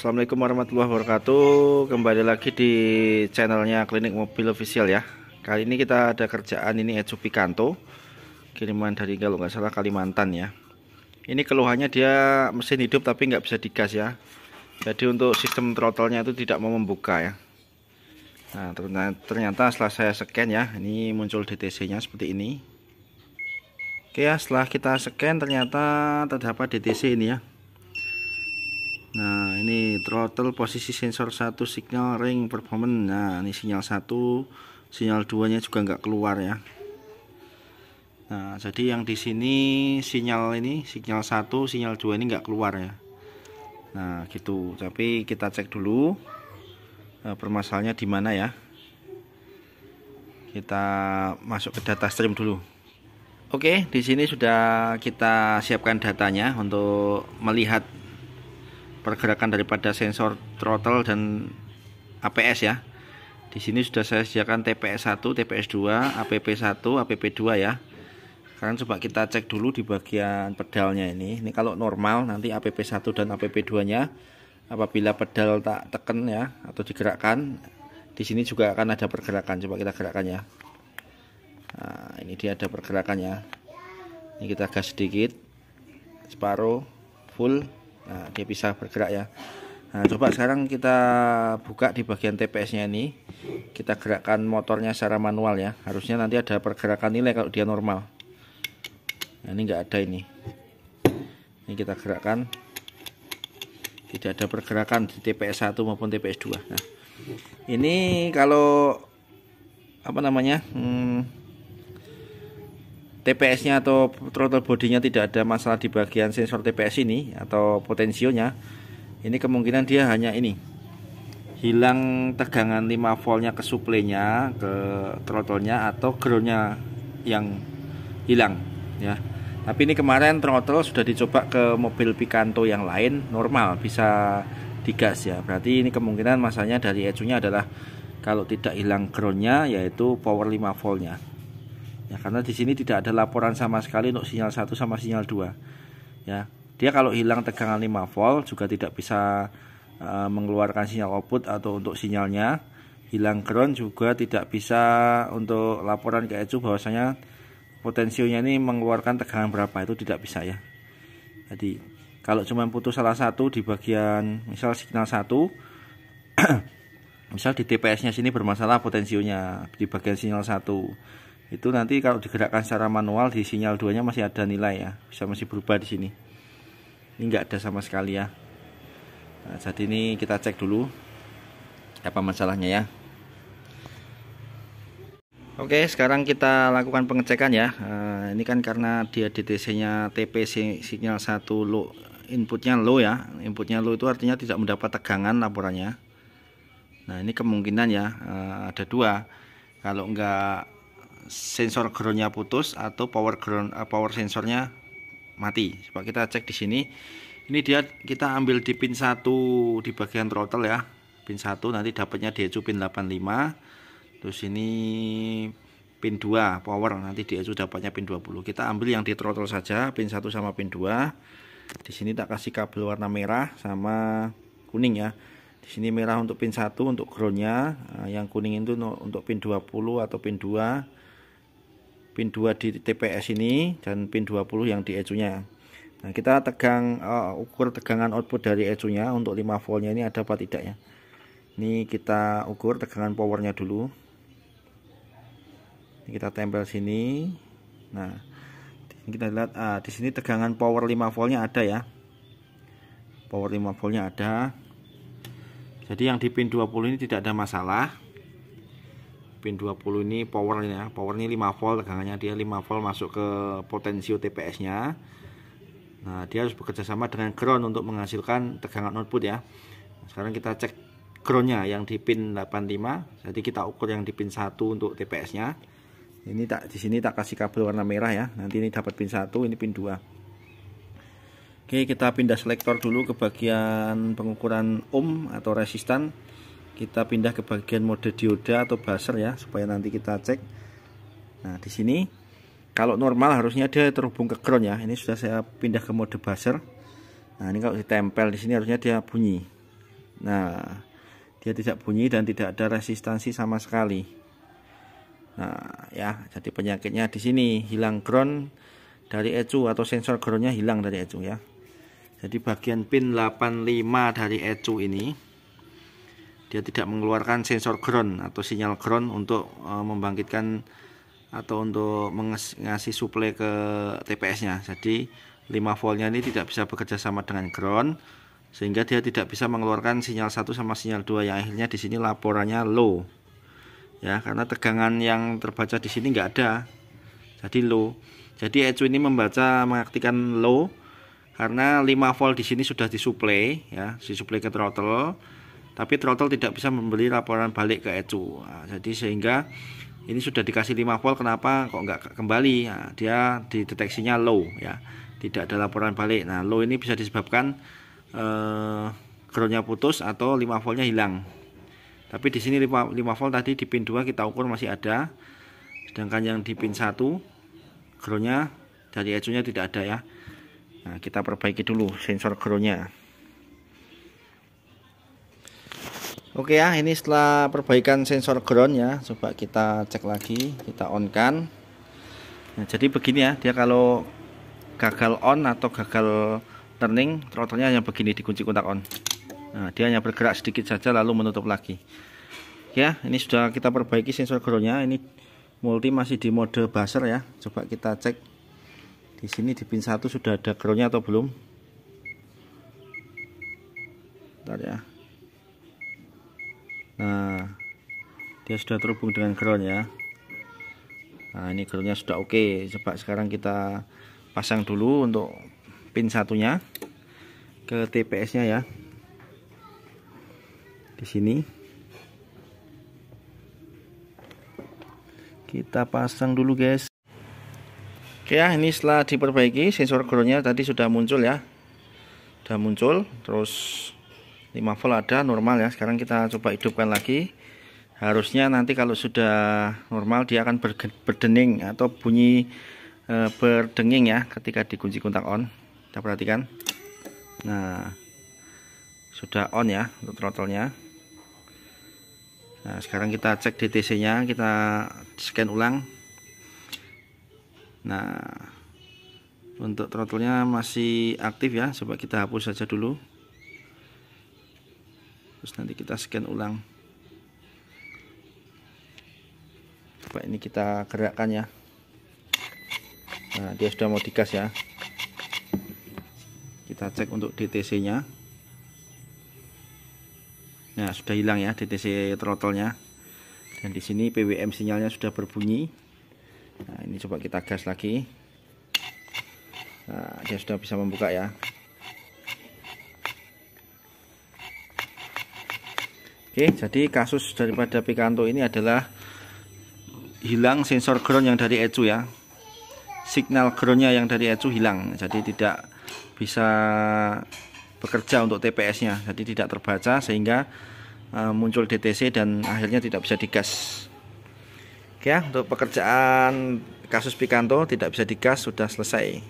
Assalamualaikum warahmatullahi wabarakatuh. Kembali lagi di channelnya Klinik Mobil Official ya. Kali ini kita ada kerjaan ini Ecu Picanto, kiriman dari kalau nggak salah Kalimantan ya. Ini keluhannya dia mesin hidup tapi nggak bisa digas ya. Jadi untuk sistem throttle-nya itu tidak mau membuka ya. Nah ternyata setelah saya scan ya, ini muncul DTC-nya seperti ini. Oke ya, setelah kita scan ternyata terdapat DTC ini ya. Nah ini throttle posisi sensor 1 signal ring performance. Nah ini sinyal 1, sinyal 2 nya juga nggak keluar ya. Nah jadi yang di sini sinyal 1, sinyal 2 ini nggak keluar ya. Nah gitu, tapi kita cek dulu permasalahannya di mana ya. Kita masuk ke data stream dulu. Oke, di sini sudah kita siapkan datanya untuk melihat pergerakan daripada sensor throttle dan APS ya. Di sini sudah saya sediakan TPS1, TPS2, APP1, APP2 ya. Sekarang coba kita cek dulu di bagian pedalnya ini. Ini kalau normal nanti APP1 dan APP2-nya apabila pedal tak tekan ya atau digerakkan, di sini juga akan ada pergerakan. Coba kita gerakkan ya. Nah, ini dia ada pergerakannya. Ini kita gas sedikit, separuh, full. Nah dia bisa bergerak ya. Nah coba sekarang kita buka di bagian TPS nya ini, kita gerakkan motornya secara manual ya. Harusnya nanti ada pergerakan nilai kalau dia normal. Nah ini enggak ada ini. Ini kita gerakkan, tidak ada pergerakan di TPS 1 maupun TPS 2. Nah ini kalau apa namanya TPS-nya atau throttle body-nya tidak ada masalah di bagian sensor TPS ini atau potensionya, ini kemungkinan dia hanya ini hilang tegangan 5 voltnya ke suplainya, ke throttle-nya atau ground-nya yang hilang ya. Tapi ini kemarin throttle sudah dicoba ke mobil Picanto yang lain normal, bisa digas ya. Berarti ini kemungkinan masalahnya dari ECU-nya adalah kalau tidak hilang ground-nya yaitu power 5 voltnya. Ya, karena di sini tidak ada laporan sama sekali untuk sinyal 1 sama sinyal 2 ya. Dia kalau hilang tegangan 5 volt juga tidak bisa mengeluarkan sinyal output atau untuk sinyalnya. Hilang ground juga tidak bisa untuk laporan ke ECU bahwasanya potensionya ini mengeluarkan tegangan berapa, itu tidak bisa ya. Jadi kalau cuma putus salah satu di bagian misal signal 1 misal di TPS nya sini bermasalah potensionya di bagian sinyal 1, itu nanti kalau digerakkan secara manual di sinyal 2 nya masih ada nilai ya, bisa masih berubah di sini. Ini enggak ada sama sekali ya. Nah, jadi ini kita cek dulu apa masalahnya ya. Oke, sekarang kita lakukan pengecekan ya. Ini kan karena dia DTC nya TP sinyal 1 low, inputnya low ya. Inputnya low itu artinya tidak mendapat tegangan laporannya. Nah ini kemungkinan ya, ada dua. Kalau enggak sensor groundnya putus atau power sensornya mati. Coba kita cek di sini. Ini dia, kita ambil di pin 1 di bagian throttle ya. Pin 1 nanti dapatnya di ECU pin 85. Terus ini pin 2 power, nanti di ECU dapatnya pin 20. Kita ambil yang di throttle saja, pin 1 sama pin 2. Di sini tak kasih kabel warna merah sama kuning ya. Di sini merah untuk pin 1 untuk groundnya, yang kuning itu untuk pin 20 atau pin 2. Pin 2 di TPS ini dan pin 20 yang di ECU-nya. Nah, kita ukur tegangan output dari ECU-nya untuk 5 voltnya ini ada apa tidak ya. Ini kita ukur tegangan powernya dulu. Ini kita tempel sini. Nah, kita lihat di sini tegangan power 5 voltnya ada ya. Power 5 voltnya ada. Jadi yang di pin 20 ini tidak ada masalah. Pin 20 ini power ya, power ini 5 volt tegangannya, dia 5 volt masuk ke potensio TPS nya. Nah dia harus bekerja sama dengan ground untuk menghasilkan tegangan output ya. Sekarang kita cek groundnya yang di pin 85. Jadi kita ukur yang di pin 1 untuk TPS nya. Ini di sini tak kasih kabel warna merah ya. Nanti ini dapat pin 1, ini pin 2. Oke, kita pindah selektor dulu ke bagian pengukuran ohm atau resistan. Kita pindah ke bagian mode dioda atau buzzer ya, supaya nanti kita cek. Nah di sini kalau normal harusnya dia terhubung ke ground ya. Ini sudah saya pindah ke mode buzzer. Nah ini kalau ditempel di sini harusnya dia bunyi. Nah, dia tidak bunyi dan tidak ada resistansi sama sekali. Nah, ya, jadi penyakitnya di sini, hilang ground dari ECU atau sensor groundnya hilang dari ECU ya. Jadi bagian pin 85 dari ECU ini dia tidak mengeluarkan sensor ground atau sinyal ground untuk membangkitkan atau untuk mengasih suplai ke TPS-nya. Jadi 5 voltnya ini tidak bisa bekerja sama dengan ground, sehingga dia tidak bisa mengeluarkan sinyal 1 sama sinyal 2 yang akhirnya di sini laporannya low. Ya, karena tegangan yang terbaca di sini nggak ada. Jadi low. Jadi ECU ini mengartikan low karena 5 volt di sini sudah disuplai ya, disuplai ke throttle. Tapi throttle tidak bisa memberi laporan balik ke ECU. Nah, jadi sehingga ini sudah dikasih 5 volt, kenapa kok nggak kembali? Nah, dia dideteksinya low ya. Tidak ada laporan balik. Nah, low ini bisa disebabkan groundnya putus atau 5 voltnya hilang. Tapi di sini 5 volt tadi di pin 2 kita ukur masih ada. Sedangkan yang di pin 1 groundnya dari ECU-nya tidak ada ya. Nah, kita perbaiki dulu sensor groundnya. Oke ya, ini setelah perbaikan sensor ground ya, coba kita cek lagi, kita on kan. Nah, jadi begini ya, dia kalau gagal on atau gagal turning, throttle-nya hanya begini, dikunci kontak on. Nah, dia hanya bergerak sedikit saja lalu menutup lagi. Ya, ini sudah kita perbaiki sensor groundnya. Ini multi masih di mode buzzer ya. Coba kita cek di sini di pin 1 sudah ada groundnya atau belum. Bentar ya. Nah, dia sudah terhubung dengan ground ya. Nah, ini groundnya sudah oke. Coba sekarang kita pasang dulu untuk pin satunya ke TPS-nya ya. Di sini kita pasang dulu guys. Oke ya, ini setelah diperbaiki sensor groundnya tadi sudah muncul ya, sudah muncul, terus 5 volt ada normal ya. Sekarang kita coba hidupkan lagi. Harusnya nanti kalau sudah normal dia akan berdening atau bunyi berdenging ya ketika dikunci kontak on. Kita perhatikan. Nah, sudah on ya untuk throttle-nya. Nah, sekarang kita cek DTC-nya, kita scan ulang. Nah, untuk throttle-nya masih aktif ya. Coba kita hapus saja dulu. Terus nanti kita scan ulang. Coba ini kita gerakkan ya. Nah, dia sudah mau digas ya. Kita cek untuk DTC-nya. Nah, sudah hilang ya DTC throttle-nya. Dan di sini PWM sinyalnya sudah berbunyi. Nah, ini coba kita gas lagi. Nah, dia sudah bisa membuka ya. Oke, jadi kasus daripada Picanto ini adalah hilang sensor ground yang dari ECU ya. Signal groundnya yang dari ECU hilang, jadi tidak bisa bekerja untuk TPS-nya, jadi tidak terbaca sehingga muncul DTC dan akhirnya tidak bisa digas. Oke ya, untuk pekerjaan kasus Picanto tidak bisa digas sudah selesai.